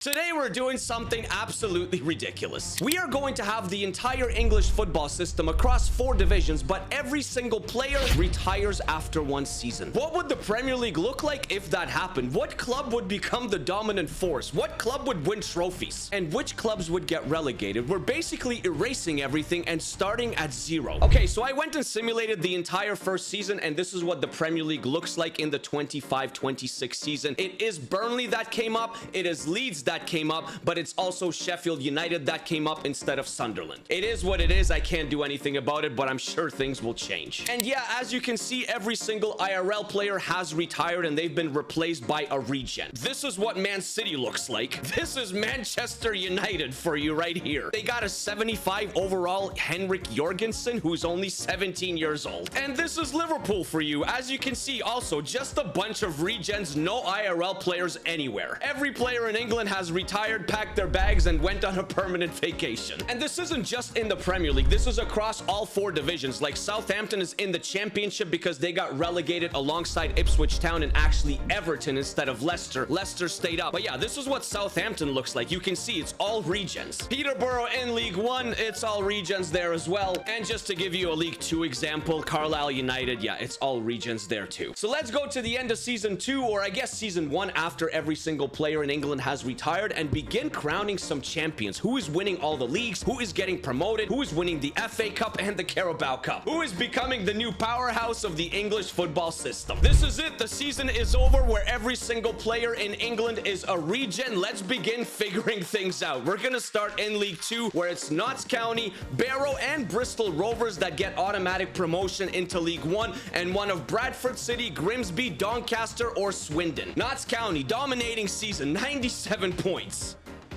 Today we're doing something absolutely ridiculous. We are going to have the entire English football system across 4 divisions, but every single player retires after 1 season. What would the Premier League look like if that happened? What club would become the dominant force? What club would win trophies? And which clubs would get relegated? We're basically erasing everything and starting at 0. Okay, so I went and simulated the entire first season, and this is what the Premier League looks like in the 25-26 season. It is Burnley that came up, it is Leeds that came up, but it's also Sheffield United that came up instead of Sunderland. It is what it is. I can't do anything about it, but I'm sure things will change. And yeah, as you can see, every single IRL player has retired and they've been replaced by a regen. This is what Man City looks like. This is Manchester United for you right here. They got a 75 overall Henrik Jorgensen, who's only 17 years old. And this is Liverpool for you. As you can see, also just a bunch of regens, no IRL players anywhere. Every player in England has retired, packed their bags, and went on a permanent vacation. And this isn't just in the Premier League. This is across all 4 divisions. Like Southampton is in the Championship because they got relegated alongside Ipswich Town and actually Everton instead of Leicester. Leicester stayed up. But yeah, this is what Southampton looks like. You can see it's all regens. Peterborough in League 1, it's all regens there as well. And just to give you a League 2 example, Carlisle United, yeah, it's all regens there too. So let's go to the end of Season 2, or I guess Season 1, after every single player in England has retired, and begin crowning some champions. Who is winning all the leagues? Who is getting promoted? Who is winning the FA Cup and the Carabao Cup? Who is becoming the new powerhouse of the English football system? This is it. The season is over where every single player in England is a regen. Let's begin figuring things out. We're gonna start in League 2 where it's Notts County, Barrow, and Bristol Rovers that get automatic promotion into League 1, and one of Bradford City, Grimsby, Doncaster, or Swindon. Notts County dominating season, 97 points.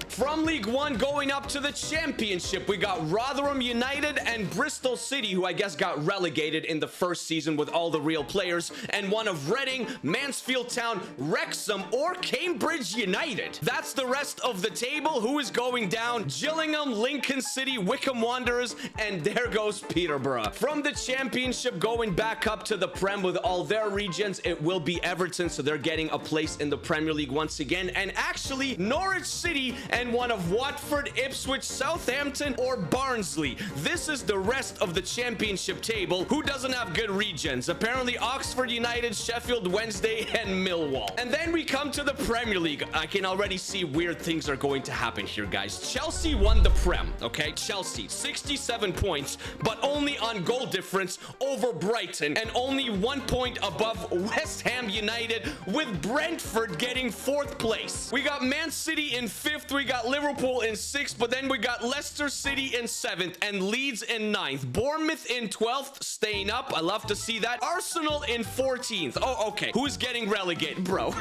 From League 1 going up to the Championship, we got Rotherham United and Bristol City, who I guess got relegated in the first season with all the real players, and one of Reading, Mansfield Town, Wrexham, or Cambridge United. That's the rest of the table. Who is going down? Gillingham, Lincoln City, Wycombe Wanderers, and there goes Peterborough. From the Championship going back up to the Prem with all their regions, it will be Everton, so they're getting a place in the Premier League once again, and actually Norwich City and one of Watford, Ipswich, Southampton, or Barnsley. This is the rest of the Championship table. Who doesn't have good regens? Apparently Oxford United, Sheffield Wednesday, and Millwall. And then we come to the Premier League. I can already see weird things are going to happen here, guys. Chelsea won the Prem, okay? Chelsea, 67 points, but only on goal difference over Brighton, and only 1 point above West Ham United, with Brentford getting 4th place. We got Man City in 5th. We got Liverpool in 6th, but then we got Leicester City in 7th and Leeds in 9th. Bournemouth in 12th, staying up. I love to see that. Arsenal in 14th. Oh, okay. Who's getting relegated, bro?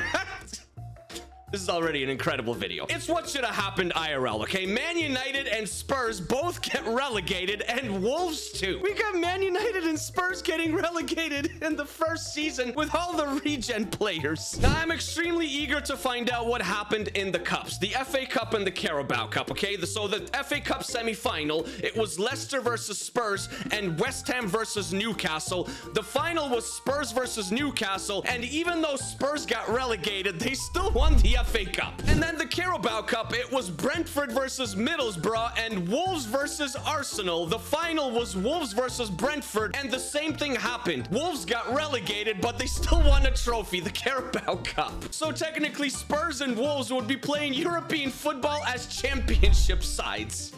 This is already an incredible video. It's what should have happened IRL, okay? Man United and Spurs both get relegated, and Wolves too. We got Man United and Spurs getting relegated in the first season with all the regen players. Now, I'm extremely eager to find out what happened in the cups. The FA Cup and the Carabao Cup, okay? So the FA Cup semi-final, it was Leicester versus Spurs and West Ham versus Newcastle. The final was Spurs versus Newcastle, and even though Spurs got relegated, they still won the FA Cup. And then the Carabao Cup, it was Brentford versus Middlesbrough and Wolves versus Arsenal. The final was Wolves versus Brentford, and the same thing happened. Wolves got relegated, but they still won a trophy, the Carabao Cup. So technically, Spurs and Wolves would be playing European football as championship sides.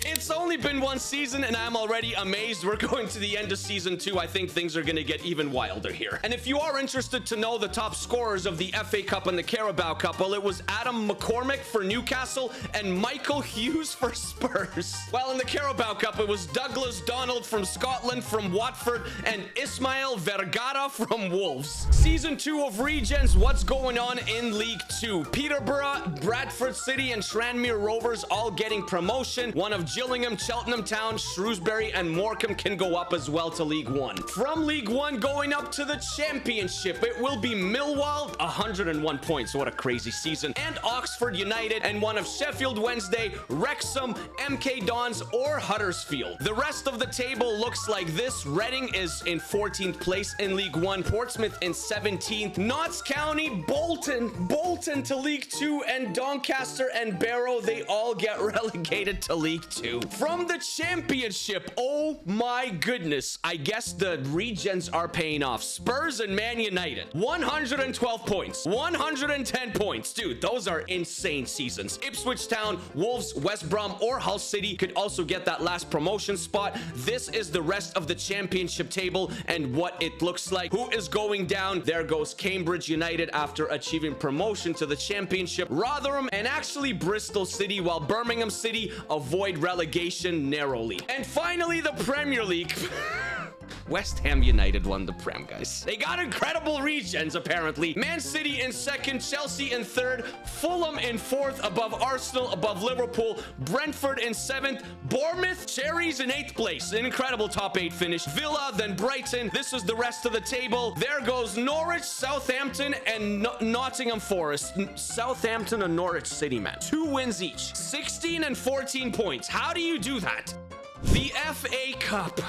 It's only been 1 season and I'm already amazed. We're going to the end of Season 2. I think things are going to get even wilder here. And if you are interested to know the top scorers of the FA Cup and the Carabao Cup, well, it was Adam McCormick for Newcastle and Michael Hughes for Spurs. While in the Carabao Cup, it was Douglas Donald from Scotland from Watford and Ismail Vergara from Wolves. Season 2 of Regens, what's going on in League 2? Peterborough, Bradford City, and Tranmere Rovers all getting promotion. One of Gillingham, Cheltenham Town, Shrewsbury, and Morecambe can go up as well to League One. From League One going up to the Championship, it will be Millwall, 101 points. What a crazy season. And Oxford United, and one of Sheffield Wednesday, Wrexham, MK Dons, or Huddersfield. The rest of the table looks like this. Reading is in 14th place in League One, Portsmouth in 17th, Notts County, Bolton to League Two, and Doncaster and Barrow, they all get relegated to League Two. From the Championship, oh my goodness, I guess the regens are paying off. Spurs and Man United, 112 points, 110 points. Dude, those are insane seasons. Ipswich Town, Wolves, West Brom, or Hull City could also get that last promotion spot. This is the rest of the Championship table and what it looks like. Who is going down? There goes Cambridge United after achieving promotion to the Championship. Rotherham and actually Bristol City, while Birmingham City avoid relegation narrowly. And finally, the Premier League. West Ham United won the Prem, guys. They got incredible regens, apparently. Man City in second, Chelsea in third, Fulham in fourth, above Arsenal, above Liverpool, Brentford in seventh, Bournemouth, Cherries in eighth place. An incredible top 8 finish. Villa, then Brighton. This is the rest of the table. There goes Norwich, Southampton, and Nottingham Forest. Southampton and Norwich City, man. 2 wins each. 16 and 14 points. How do you do that? The FA Cup.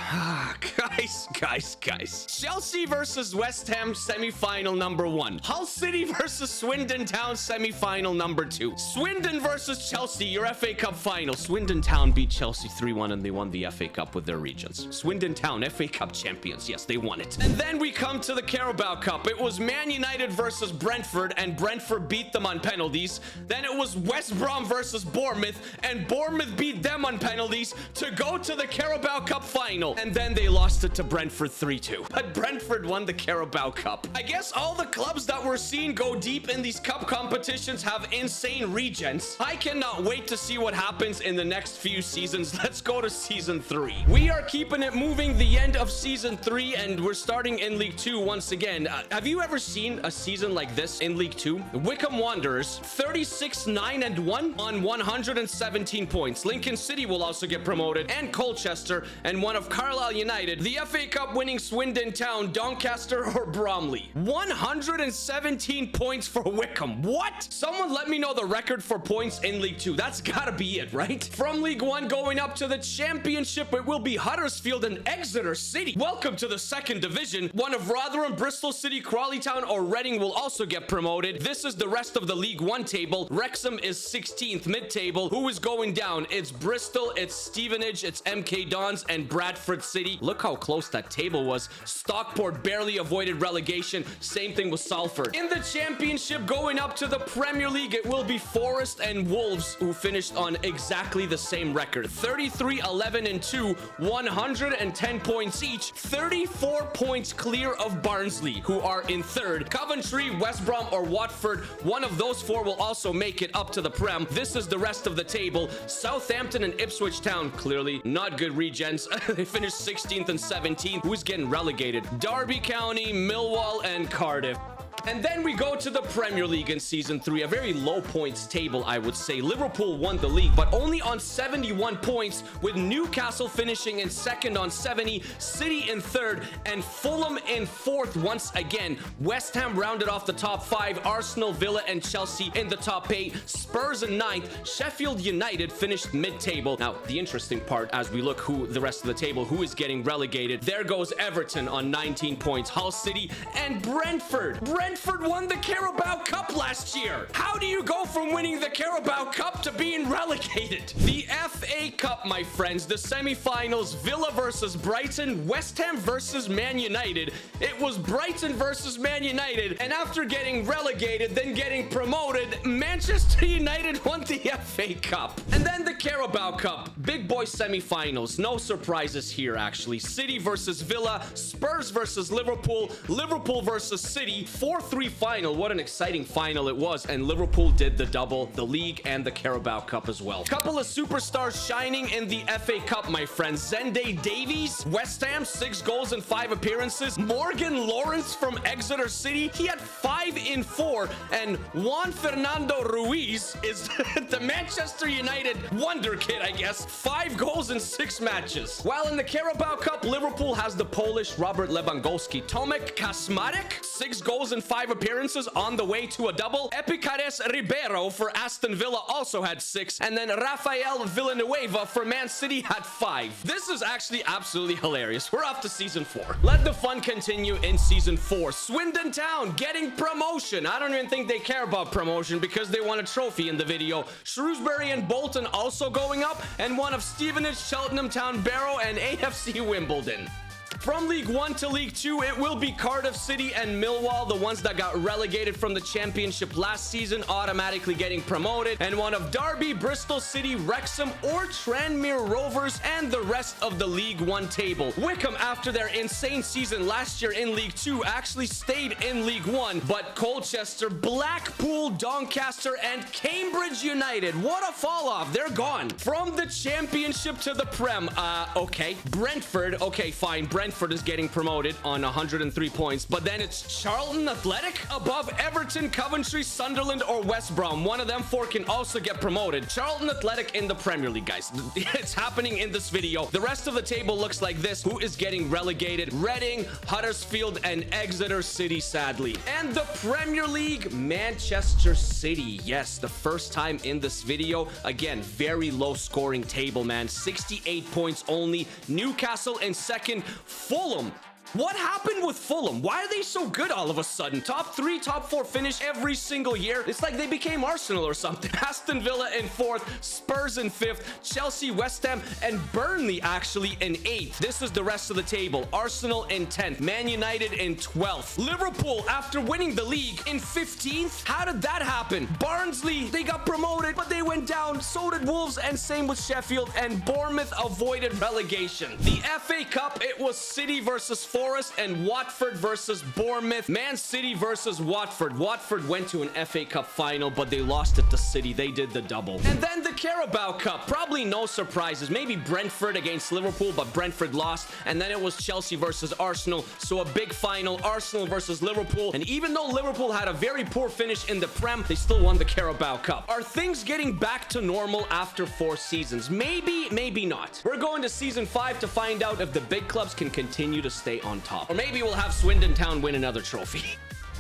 Guys. Chelsea versus West Ham, semi-final number 1. Hull City versus Swindon Town, semi-final number 2. Swindon versus Chelsea, your FA Cup final. Swindon Town beat Chelsea 3-1 and they won the FA Cup with their regens. Swindon Town, FA Cup champions. Yes, they won it. And then we come to the Carabao Cup. It was Man United versus Brentford, and Brentford beat them on penalties. Then it was West Brom versus Bournemouth, and Bournemouth beat them on penalties to go to the Carabao Cup final, and then they lost it to Brentford 3-2. But Brentford won the Carabao Cup. I guess all the clubs that we're seeing go deep in these cup competitions have insane regens. I cannot wait to see what happens in the next few seasons. Let's go to season 3. We are keeping it moving, the end of season 3, and we're starting in League 2 once again. Have you ever seen a season like this in League 2? Wycombe Wanderers, 36-9-1 on 117 points. Lincoln City will also get promoted, and Colchester, and one of Carlisle United. The FA Cup winning Swindon Town, Doncaster, or Bromley. 117 points for Wycombe. What? Someone let me know the record for points in League 2. That's gotta be it, right? From League 1 going up to the Championship, it will be Huddersfield and Exeter City. Welcome to the 2nd division. One of Rotherham, Bristol City, Crawley Town, or Reading will also get promoted. This is the rest of the League 1 table. Wrexham is 16th mid-table. Who is going down? It's Bristol, it's Stevenage, it's MK Dons, and Bradford City. Look how close that table was. Stockport barely avoided relegation. Same thing with Salford. In the Championship, going up to the Premier League, it will be Forest and Wolves, who finished on exactly the same record. 33-11-2, 110 points each. 34 points clear of Barnsley, who are in 3rd. Coventry, West Brom, or Watford, one of those 4 will also make it up to the Prem. This is the rest of the table. Southampton and Ipswich Town, clearly not good regens. They finished 16th and 17th. Who's getting relegated? Derby County, Millwall, and Cardiff. And then we go to the Premier League in Season 3, a very low points table, I would say. Liverpool won the league, but only on 71 points, with Newcastle finishing in 2nd on 70, City in 3rd, and Fulham in 4th once again. West Ham rounded off the top 5, Arsenal, Villa, and Chelsea in the top 8, Spurs in 9th, Sheffield United finished mid-table. Now, the interesting part, as we look who the rest of the table, who is getting relegated, there goes Everton on 19 points, Hull City, and Brentford. Brentford won the Carabao Cup last year. How do you go from winning the Carabao Cup to being relegated? The FA Cup, my friends, the semi-finals, Villa versus Brighton, West Ham versus Man United. It was Brighton versus Man United, and after getting relegated, then getting promoted, Manchester United won the FA Cup. And then the Carabao Cup, big boy semi-finals. No surprises here, actually. City versus Villa, Spurs versus Liverpool, Liverpool versus City, 4th 4-3 final. What an exciting final it was. And Liverpool did the double, the league and the Carabao Cup as well. Couple of superstars shining in the FA Cup, my friends. Zende Davies, West Ham, 6 goals in 5 appearances. Morgan Lawrence from Exeter City, he had 5 in 4. And Juan Fernando Ruiz is the Manchester United wonder kid, I guess. 5 goals in 6 matches. While in the Carabao Cup, Liverpool has the Polish Robert Lewandowski. Tomek Kaczmarek, 6 goals in 5 appearances, on the way to a double. Epikares Ribeiro for Aston Villa also had 6. And then Rafael Villanueva for Man City had 5. This is actually absolutely hilarious. We're off to season 4. Let the fun continue in season 4. Swindon Town getting promotion. I don't even think they care about promotion because they won a trophy in the video. Shrewsbury and Bolton also going up, and one of Stevenage, Cheltenham Town, Barrow, and AFC Wimbledon. From League 1 to League 2, it will be Cardiff City and Millwall, the ones that got relegated from the Championship last season, automatically getting promoted. And one of Derby, Bristol City, Wrexham, or Tranmere Rovers, and the rest of the League 1 table. Wycombe, after their insane season last year in League 2, actually stayed in League 1. But Colchester, Blackpool, Doncaster, and Cambridge United, what a fall off. They're gone. From the Championship to the Prem, okay. Brentford, okay, fine. Brentford is getting promoted on 103 points, but then it's Charlton Athletic above Everton, Coventry, Sunderland, or West Brom. One of them 4 can also get promoted. Charlton Athletic in the Premier League, guys. It's happening in this video. The rest of the table looks like this. Who is getting relegated? Reading, Huddersfield, and Exeter City, sadly. And the Premier League, Manchester City. Yes, the first time in this video. Again, very low scoring table, man. 68 points only. Newcastle in second. Fulham. What happened with Fulham? Why are they so good all of a sudden? Top 3, top 4 finish every single year. It's like they became Arsenal or something. Aston Villa in 4th, Spurs in 5th, Chelsea, West Ham, and Burnley actually in 8th. This is the rest of the table. Arsenal in 10th, Man United in 12th. Liverpool, after winning the league, in 15th. How did that happen? Barnsley, they got promoted, but they went down. So did Wolves, and same with Sheffield, and Bournemouth avoided relegation. The FA Cup, it was City versus Forest and Watford versus Bournemouth. Man City versus Watford. Watford went to an FA Cup final, but they lost it to City. They did the double. And then the Carabao Cup. Probably no surprises. Maybe Brentford against Liverpool, but Brentford lost. And then it was Chelsea versus Arsenal. So a big final, Arsenal versus Liverpool. And even though Liverpool had a very poor finish in the Prem, they still won the Carabao Cup. Are things getting back to normal after 4 seasons? Maybe, maybe not. We're going to season 5 to find out if the big clubs can continue to stay on top. Or maybe we'll have Swindon Town win another trophy.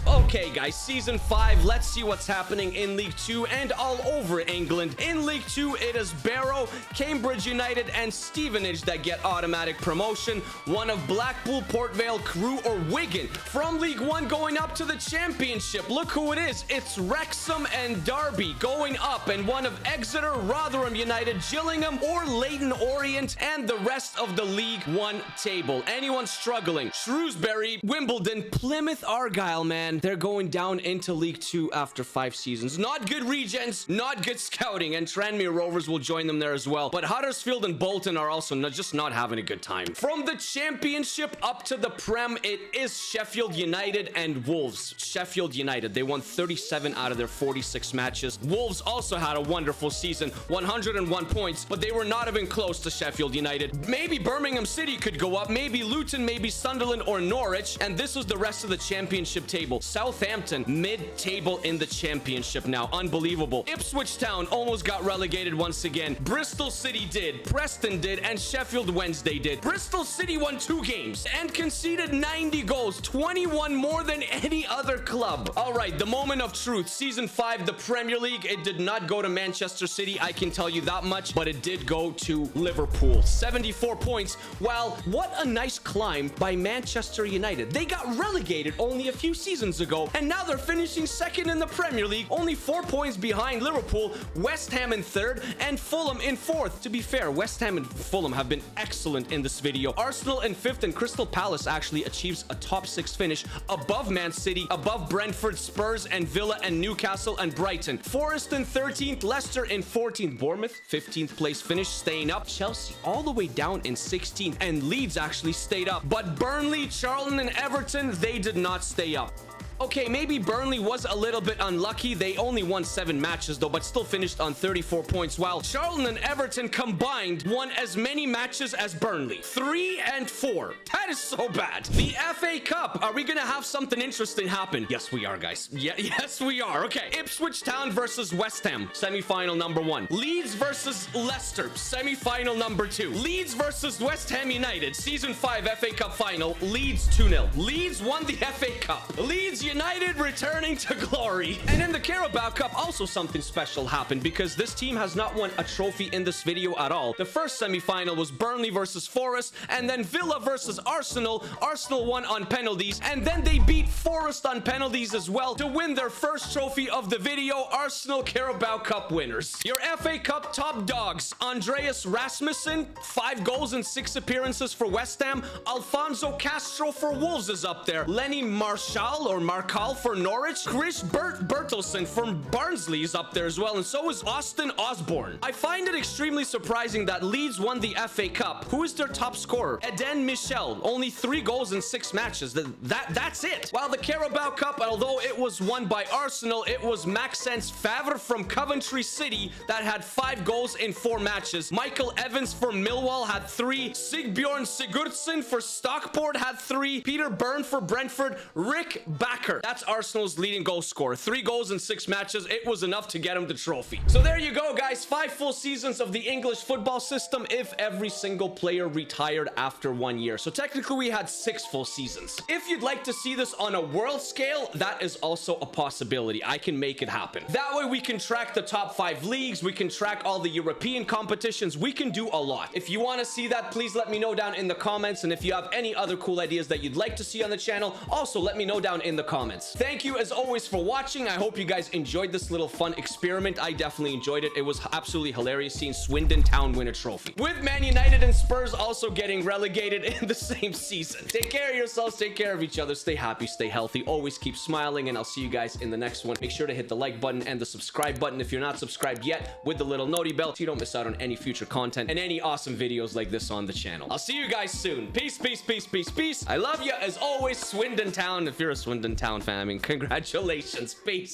Okay, guys, season 5. Let's see what's happening in League 2 and all over England. In League 2, it is Barrow, Cambridge United, and Stevenage that get automatic promotion. One of Blackpool, Port Vale, Crewe, or Wigan. From League 1 going up to the Championship. Look who it is. It's Wrexham and Derby going up. And one of Exeter, Rotherham United, Gillingham, or Leyton Orient, and the rest of the League 1 table. Anyone struggling? Shrewsbury, Wimbledon, Plymouth Argyle, man. They're going down into League 2 after 5 seasons. Not good regens, not good scouting, and Tranmere Rovers will join them there as well. But Huddersfield and Bolton are also just not having a good time. From the Championship up to the Prem, it is Sheffield United and Wolves. Sheffield United, they won 37 out of their 46 matches. Wolves also had a wonderful season, 101 points, but they were not even close to Sheffield United. Maybe Birmingham City could go up, maybe Luton, maybe Sunderland or Norwich, and this was the rest of the Championship table. Southampton, mid-table in the Championship now. Unbelievable. Ipswich Town almost got relegated once again. Bristol City did. Preston did. And Sheffield Wednesday did. Bristol City won 2 games and conceded 90 goals. 21 more than any other club. All right, the moment of truth. Season 5, the Premier League. It did not go to Manchester City, I can tell you that much, but it did go to Liverpool. 74 points. Well, what a nice climb by Manchester United. They got relegated only a few seasons ago, and now they're finishing second in the Premier League, only 4 points behind Liverpool, West Ham in 3rd, and Fulham in 4th. To be fair, West Ham and Fulham have been excellent in this video. Arsenal in 5th, and Crystal Palace actually achieves a top 6 finish above Man City, above Brentford, Spurs, and Villa, and Newcastle, and Brighton. Forest in 13th, Leicester in 14th, Bournemouth 15th place finish, staying up. Chelsea all the way down in 16th, and Leeds actually stayed up. But Burnley, Charlton, and Everton, they did not stay up. Okay, maybe Burnley was a little bit unlucky. They only won 7 matches though, but still finished on 34 points, while Charlton and Everton combined won as many matches as Burnley. 3 and 4. That is so bad. The FA Cup. Are we gonna have something interesting happen? Yes, we are, guys. Yes, we are. Okay. Ipswich Town versus West Ham, semi-final number 1. Leeds versus Leicester, semi-final number 2. Leeds versus West Ham United, season 5 FA Cup final. Leeds 2-0. Leeds won the FA Cup. Leeds United returning to glory. And in the Carabao Cup, also something special happened because this team has not won a trophy in this video at all. The first semi-final was Burnley versus Forest, and then Villa versus Arsenal. Arsenal won on penalties, and then they beat Forest on penalties as well to win their first trophy of the video. Arsenal Carabao Cup winners. Your FA Cup top dogs: Andreas Rasmussen, 5 goals in 6 appearances for West Ham. Alfonso Castro for Wolves is up there. Lenny Marshall or Markal for Norwich. Chris Bertelsen from Barnsley is up there as well, and so is Austin Osborne. I find it extremely surprising that Leeds won the FA Cup. Who is their top scorer? Eden Michel, only 3 goals in 6 matches. That's it. While the Carabao Cup, although it was won by Arsenal, it was Maxence Favre from Coventry City that had 5 goals in 4 matches. Michael Evans for Millwall had 3. Sigbjorn Sigurdsson for Stockport had 3. Peter Byrne for Brentford. Rick Backer, that's Arsenal's leading goal scorer. 3 goals in 6 matches. It was enough to get him the trophy. So there you go, guys. 5 full seasons of the English football system if every single player retired after 1 year. So technically we had 6 full seasons. If you'd like to see this on a world scale, that is also a possibility. I can make it happen. That way we can track the top 5 leagues. We can track all the European competitions. We can do a lot. If you want to see that, please let me know down in the comments. And if you have any other cool ideas that you'd like to see on the channel, also let me know down in the comments. Thank you as always for watching. I hope you guys enjoyed this little fun experiment. I definitely enjoyed it. It was absolutely hilarious seeing Swindon Town win a trophy, with Man United and Spurs also getting relegated in the same season. Take care of yourselves, take care of each other, stay happy, stay healthy, always keep smiling, and I'll see you guys in the next one. Make sure to hit the like button and the subscribe button if you're not subscribed yet, with the little noti bell so you don't miss out on any future content and any awesome videos like this on the channel. I'll see you guys soon. Peace, peace, peace, peace, peace. I love you as always, Swindon Town. If you're a Swindon Town fan, I mean, congratulations. Peace.